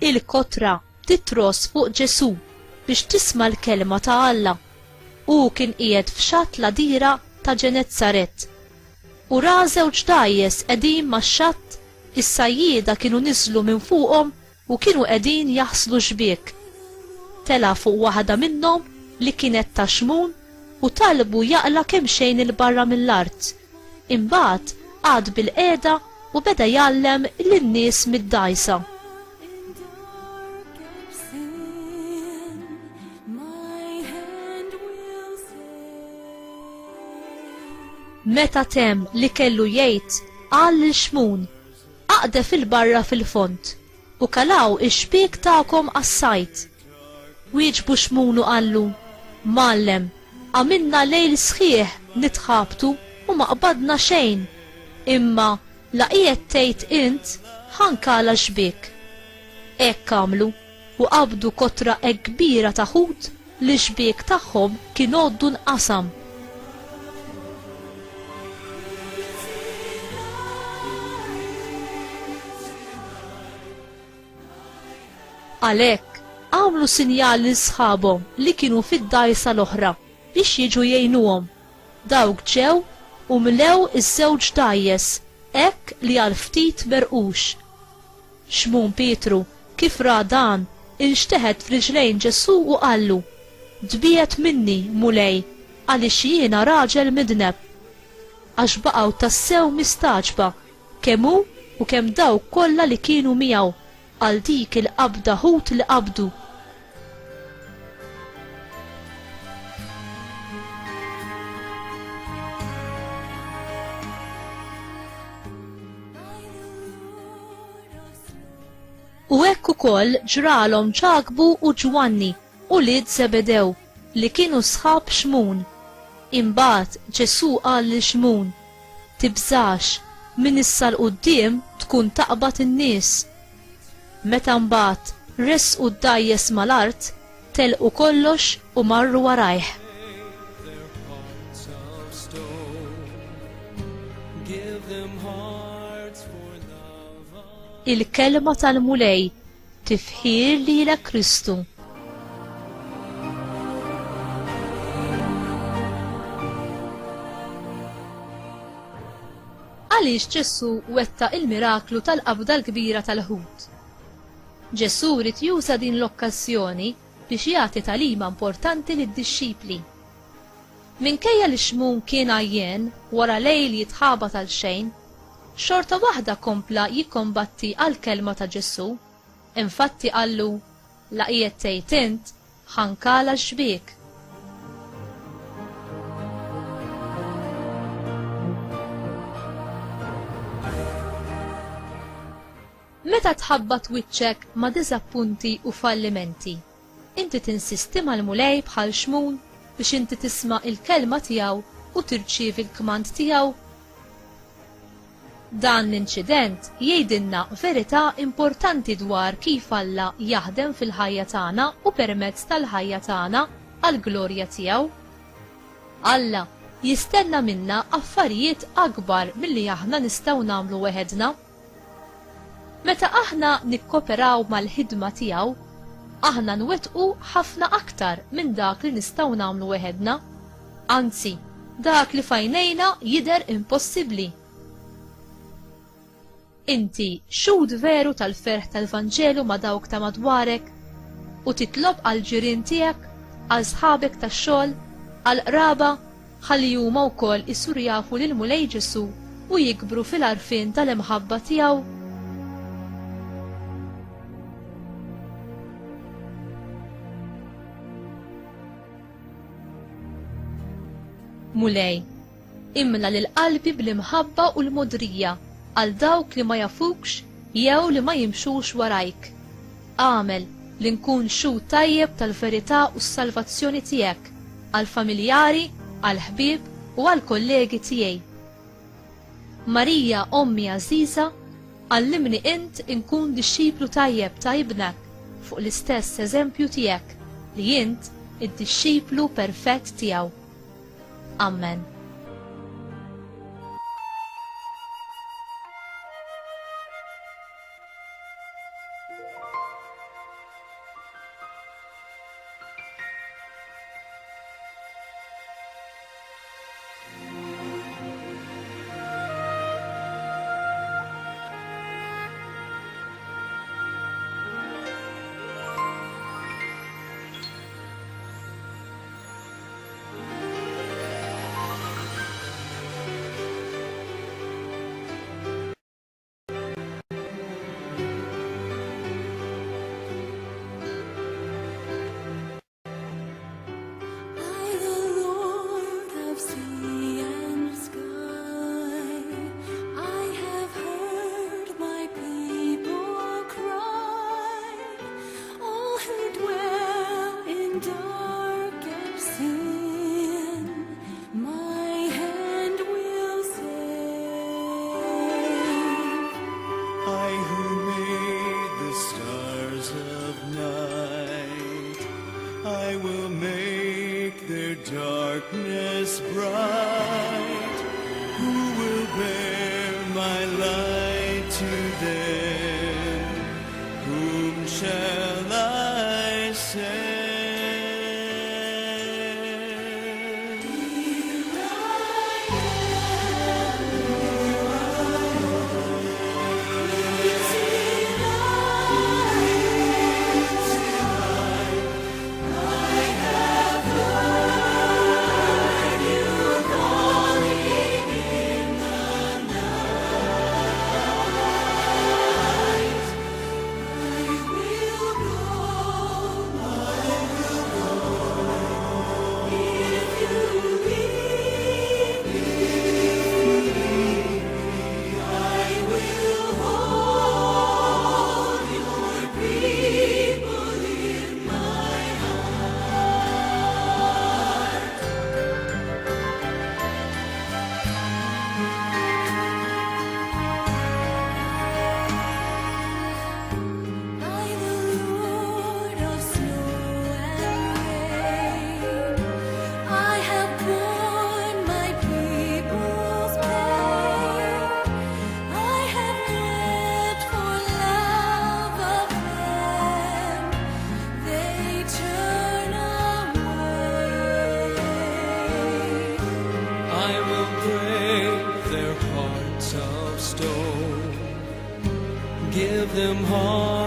il-kotra titros fuq Ġesu biex tisma' l-kelma ta' Alla. U kien qiegħed f'xatt l-dira ta' Ġenezzaret. U ra żewġ dgħajjes qegħdin max-xatt, is-sajjieda kienu niżlu minn fuqhom u kienu qegħdin jaħslu xbiek. Tela fuq waħda minnhom li kienet ta' xmun u talbu jaqla kemm xejn il-barra mill-art. Imbagħad għad bil-qiegħda u beda jgħallem lin-nies mid-dgħajsa. Meta temm li kellu jgħid qal lil xmun: aqdef il-barra fil-font u kalaw ix-xbiek tagħkom għas-sajt. Wieġbu xmun u qallu: Mallem, għamilna lejl sħiħ nitħabtu u ma qbadna xejn, imma la qiegħed tgħid int ħankala xbiek. Hekk għamlu u qabdu kotra hekk kbira ta' ħut li xbiek tagħhom kien għoddu nqasam. Għalhekk għamlu sinjal lil sħabhom li kienu fid-dgħajsa l-oħra biex jiġu jgħinuhom. Dawk ġew u mlew iż-żewġ dgħajjes hekk li għal ftit merqux. Xmun Pietru kif ra dan inxteħed f'riġlejn Ġesu u qallu: Dbiet minni mulej għaliex jiena raġel midneb. Għax baqgħu tassew mistaġba kemm hu u kemm dawk kollha li kienu miegħu għal dik il-qabda ħut li qabdu. U hekk ukoll ġralhom Ġakbu u Ġwanni u lied Zebedew li kienu sħab xmun. Imbagħad Ġesu qal lil xmun: Tibżax, min issa l-qudiem tkun taqbad in-nies. Meta mbagħad resqu d-dgħajjes mal-art, telqu kollox u marru warajh. Il-kelma tal-mulej tifħir lilek Kristu. Għaliex Ġesu wettaq il-miraklu tal-qabda l-kbira tal-ħut? Ġesu rid juża din l-okkażjoni biex jagħti tagħlima importanti lid-dixxipli. Minkejja li xmun kien għajjen wara lejl jitħabat għal xejn, xorta waħda kompla jikkombatti għal kelma ta' Ġesu. Infatti qallu: la qiegħed tgħid int ħankala xbiek. Meta tħabbat wiċċek ma' diżappunti u fallimenti, inti tinsisti mal-mulej bħal xmun biex inti tisma' il-kelma tiegħu u tirċievi l-kmand tiegħu. Dan l-inċident jgħidilna verità importanti dwar kif Alla jaħdem fil-ħajja tagħna u permezz tal-ħajja tagħna għall-glorja tiegħu. Alla jistenna minna affarijiet akbar milli aħna nistgħu nagħmlu weħedna. Meta aħna nikkoperaw mal-ħidma tiegħu, aħna nwettqu ħafna aktar minn dak li nistgħu nagħmlu weħedna. Anzi, dak li fajnejna jidher impossibbli. Inti xhud veru tal-ferħ tal-Vanġelu ma' dawk ta' madwarek u titlob għal ġirien tiegħek, għal sħabek tax-xogħol, għal qraba ħalli huma wkoll isur jafu lil mulej Ġesu u jikbru fil-għarfien tal-imħabba tiegħu. Mulej, imla lil qalbi bl-imħabba u l-modrija għal dawk li ma jafukx jew li ma jimxux warajk. Għamel li nkun xhud tajjeb tal-verità u s-salvazzjoni tiegħek għal familjari, għal ħbieb u għal kollegi tiegħi. Marija ommi għażiża, għallimni int inkun dixxiplu tajjeb ta' ibnek fuq l-istess eżempju tiegħek li int id-dixxiplu perfett tiegħu. Amen. darkness bright, who will bear my light to them? Whom shall I send? I will break their hearts of stone, give them hearts